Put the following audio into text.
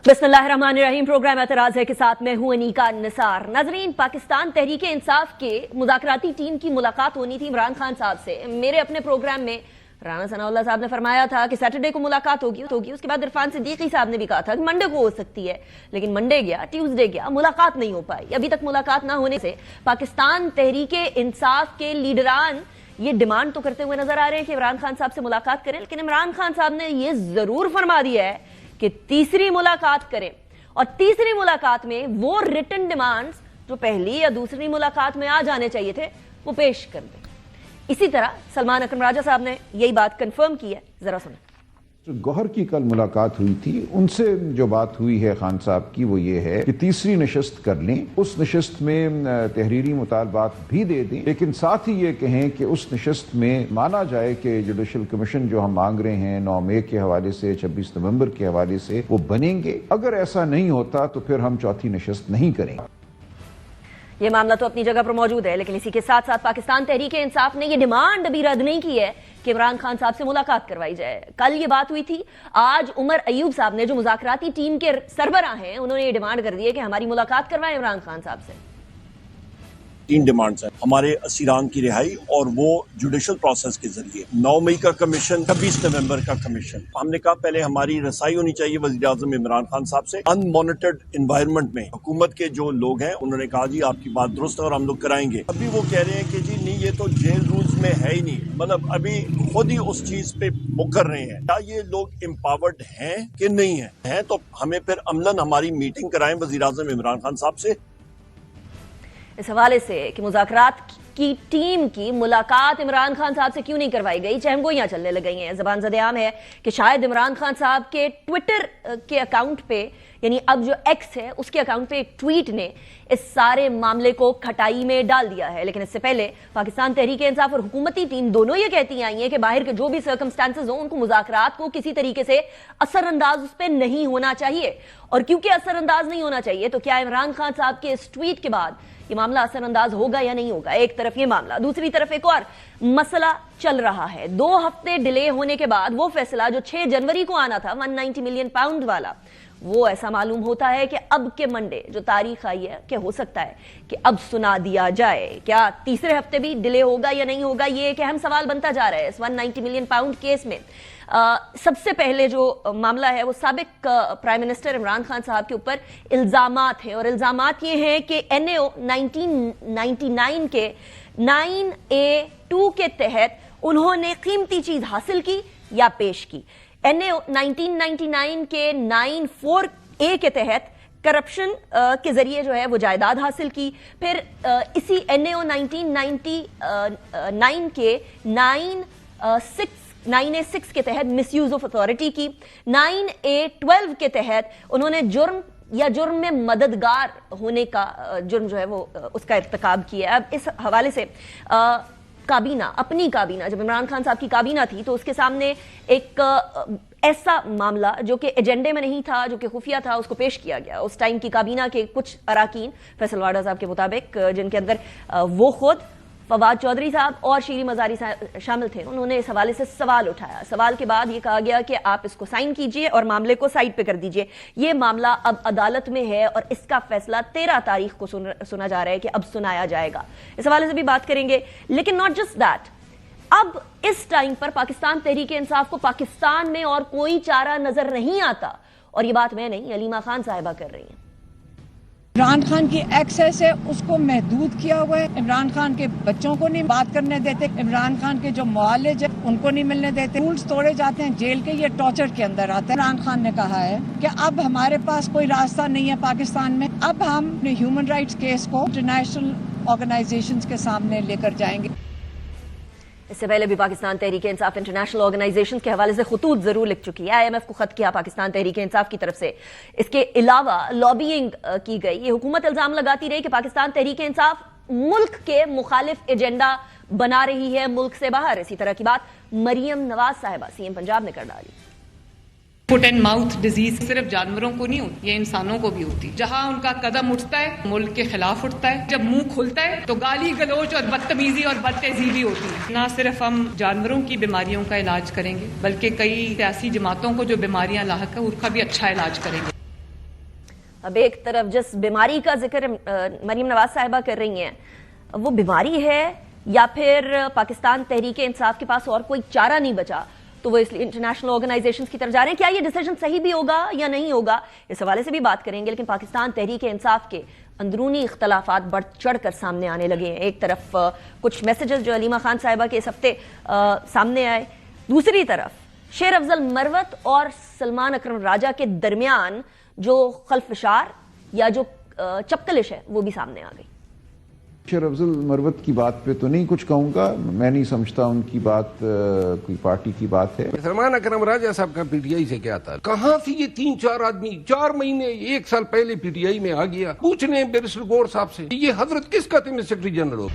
बिस्मिल्लाहिर्रहमानिर्रहीम। प्रोग्राम एतराज है के साथ मैं हूं अनीका निसार। नाजरीन, पाकिस्तान तहरीक इंसाफ के मुज़ाकराती टीम की मुलाकात होनी थी इमरान खान साहब से। मेरे अपने प्रोग्राम में राना सनाउल्लाह साहब ने फरमाया था कि सैटरडे को मुलाकात होगी। उसके बाद इरफान सिद्दीकी साहब ने भी कहा था कि मंडे को हो सकती है, लेकिन मंडे गया, ट्यूसडे गया, मुलाकात नहीं हो पाई। अभी तक मुलाकात ना होने से पाकिस्तान तहरीक इंसाफ के लीडरान ये डिमांड तो करते हुए नजर आ रहे हैं कि इमरान खान साहब से मुलाकात करें, लेकिन इमरान खान साहब ने ये जरूर फरमा दिया है कि तीसरी मुलाकात करें, और तीसरी मुलाकात में वो रिटन डिमांड्स जो पहली या दूसरी मुलाकात में आ जाने चाहिए थे वो पेश कर दें। इसी तरह सलमान अकरम राजा साहब ने यही बात कंफर्म की है, जरा सुनें। गौहर की कल मुलाकात हुई थी, उनसे जो बात हुई है खान साहब की वो ये है कि तीसरी नशस्त कर लें, उस नशस्त में तहरीरी मुतालबात भी दे दें, लेकिन साथ ही ये कहें कि उस नशस्त में माना जाए कि जुडिशल कमीशन जो हम मांग रहे हैं 9 मई के हवाले से, 26 नवंबर के हवाले से, वो बनेंगे। अगर ऐसा नहीं होता तो फिर हम चौथी नशस्त नहीं करेंगे। ये मामला तो अपनी जगह पर मौजूद है, लेकिन इसी के साथ साथ पाकिस्तान तहरीक इंसाफ ने ये डिमांड अभी रद्द नहीं की है कि इमरान खान साहब से मुलाकात करवाई जाए। कल ये बात हुई थी, आज उमर अयूब साहब ने जो मुज़ाकराती टीम के सरबराह हैं, उन्होंने ये डिमांड कर दी है कि हमारी मुलाकात करवाएं इमरान खान साहब से। 3 डिमांड्स हैं हमारे असीरान की रिहाई, और वो जुडिशल प्रोसेस के जरिए 9 मई का कमीशन, 26 नवंबर का कमीशन। हमने कहा पहले हमारी रसाई होनी चाहिए वज़ीर आज़म इमरान खान साहब से। अनमॉनिटर्ड एनवायरनमेंट में हुकूमत के जो लोग हैं उन्होंने कहा जी आपकी बात दुरुस्त है और हम लोग कराएंगे। अभी वो कह रहे हैं कि जी नहीं, ये तो जेल रूल्स में है ही नहीं, मतलब अभी खुद ही उस चीज पे मुकर रहे हैं। क्या ये लोग एम्पावर्ड हैं कि नहीं है? तो हमें फिर अमलन हमारी मीटिंग कराएं वज़ीर आज़म इमरान खान साहब से। इस हवाले से कि मुज़ाकरात की टीम की मुलाकात इमरान खान साहब से क्यों नहीं करवाई गई, चहमगोइयां चलने लग गई हैं। ज़बान ज़द-ए-आम है कि शायद इमरान खान साहब के ट्विटर के अकाउंट पे, यानी अब जो एक्स है उसके अकाउंट पे एक ट्वीट ने इस सारे मामले को खटाई में डाल दिया है। लेकिन इससे पहले पाकिस्तान तहरीक इंसाफ और हुकूमती टीम दोनों ये कहती आई हैं कि बाहर के जो भी सर्कमस्टांसेस हो, उनको मुज़ाकरात को किसी तरीके से असरअंदाज उस पर नहीं होना चाहिए। और क्योंकि असरअंदाज नहीं होना चाहिए, तो क्या इमरान खान साहब के इस ट्वीट के बाद ये मामला असरअंदाज होगा या नहीं होगा? एक तरफ ये मामला, दूसरी तरफ एक और मसला चल रहा है। 2 हफ्ते डिले होने के बाद वो फैसला जो 6 जनवरी को आना था 190 मिलियन पाउंड वाला, वो ऐसा मालूम होता है कि अब के मंडे जो तारीख आई है कि हो सकता है कि अब सुना दिया जाए। क्या तीसरे हफ्ते भी डिले होगा या नहीं होगा, ये एक अहम सवाल बनता जा रहा है इस 190 मिलियन पाउंड केस में। सबसे पहले जो मामला है वो साबिक प्राइम मिनिस्टर इमरान खान साहब के ऊपर इल्जामात हैं, और इल्जामात ये हैं कि NAO 1999 के 9A2 के तहत उन्होंने कीमती चीज हासिल की या पेश की। NAO 1999 के 94A के तहत करप्शन के जरिए जो है वो जायदाद हासिल की। फिर इसी NAO 1999 के 9A6 के तहत मिसयूज ऑफ अथॉरिटी की। 9A12 के तहत उन्होंने जुर्म या जुर्म में मददगार होने का जुर्म जो है वो उसका इर्तिकाब किया। अब इस हवाले से काबीना, अपनी काबीना, जब इमरान खान साहब की काबीना थी तो उसके सामने एक ऐसा मामला जो कि एजेंडे में नहीं था, जो कि खुफिया था, उसको पेश किया गया। उस टाइम की काबीना के कुछ अराकीन, फैसल वाडा साहब के मुताबिक, जिनके अंदर वो खुद फवाद चौधरी साहब और शीरी मजारी शामिल थे, उन्होंने इस हवाले से सवाल उठाया। सवाल के बाद ये कहा गया कि आप इसको साइन कीजिए और मामले को साइड पे कर दीजिए। ये मामला अब अदालत में है और इसका फैसला 13 तारीख को सुना जा रहा है कि अब सुनाया जाएगा। इस हवाले से भी बात करेंगे। लेकिन नॉट जस्ट दैट, अब इस टाइम पर पाकिस्तान तहरीक इंसाफ को पाकिस्तान में और कोई चारा नजर नहीं आता, और ये बात मैं नहीं, अलीमा खान साहिबा कर रही हैं। इमरान खान की एक्सेस है, उसको महदूद किया हुआ है। इमरान खान के बच्चों को नहीं बात करने देते, इमरान खान के जो मुआलिज है उनको नहीं मिलने देते, रूल्स तोड़े जाते हैं, जेल के ये टॉर्चर के अंदर आता है। इमरान खान ने कहा है कि अब हमारे पास कोई रास्ता नहीं है पाकिस्तान में, अब हम ह्यूमन राइट्स केस को इंटरनेशनल ऑर्गेनाइजेशंस के सामने लेकर जाएंगे। इससे पहले भी पाकिस्तान तहरीक इंसाफ इंटरनेशनल ऑर्गेनाइजेशंस के हवाले से खुतूत जरूर लिख चुकी है। IMF को खत किया पाकिस्तान तहरीक इंसाफ की तरफ से। इसके अलावा लॉबिंग की गई। ये हुकूमत इल्जाम लगाती रही कि पाकिस्तान तहरीक इंसाफ मुल्क के मुखालिफ एजेंडा बना रही है मुल्क से बाहर। इसी तरह की बात मरियम नवाज साहिबा CM पंजाब ने कर डाली। फुट एंड माउथ डिजीज सिर्फ जानवरों को नहीं होती, ये इंसानों को भी होती। जहां उनका कदम उठता है मुल्क के खिलाफ उठता है, जब मुंह खुलता है तो गाली गलोच और बदतमीजी और बदतहजीबी होती है। ना सिर्फ हम जानवरों की बीमारियों का इलाज करेंगे, बल्कि कई सियासी जमातों को जो बीमारियां लाहक है उनका भी अच्छा इलाज करेंगे। اب ایک طرف جس بیماری کا ذکر مریم نواز صاحبہ کر رہی ہیں، وہ بیماری ہے یا پھر پاکستان تحریک انصاف کے پاس اور کوئی چارہ نہیں بچا تو وہ اس لیے انٹرنیشنل آرگنائزیشنز کی طرف جا رہے ہیں؟ کیا یہ ڈیسیجن صحیح بھی ہوگا یا نہیں ہوگا، اس حوالے سے بھی بات کریں گے. لیکن پاکستان تحریک انصاف کے اندرونی اختلافات بڑھ چڑھ کر سامنے آنے لگے ہیں. ایک طرف کچھ میسیجز جو علیمہ خان صاحبہ کے اس ہفتے سامنے آئے، دوسری طرف شیر افضل مروت اور سلمان اکرم راجہ کے درمیان جو خلفشار یا جو چپکلش ہے وہ بھی سامنے آ گئی. شیر افضل مروت کی بات پہ تو نہیں کچھ کہوں گا، میں نہیں سمجھتا ان کی بات کوئی پارٹی کی بات ہے. سلمان اکرم راجہ صاحب کا پی ٹی آئی سے کیا تھا؟ کہاں سے یہ 3-4 آدمی 4 مہینے 1 سال پہلے پی ٹی آئی میں آ گیا؟ پوچھ لیں بیرسٹر گور صاحب سے، یہ حضرت کس کا تھے میں سیکرٹری جنرل ہو؟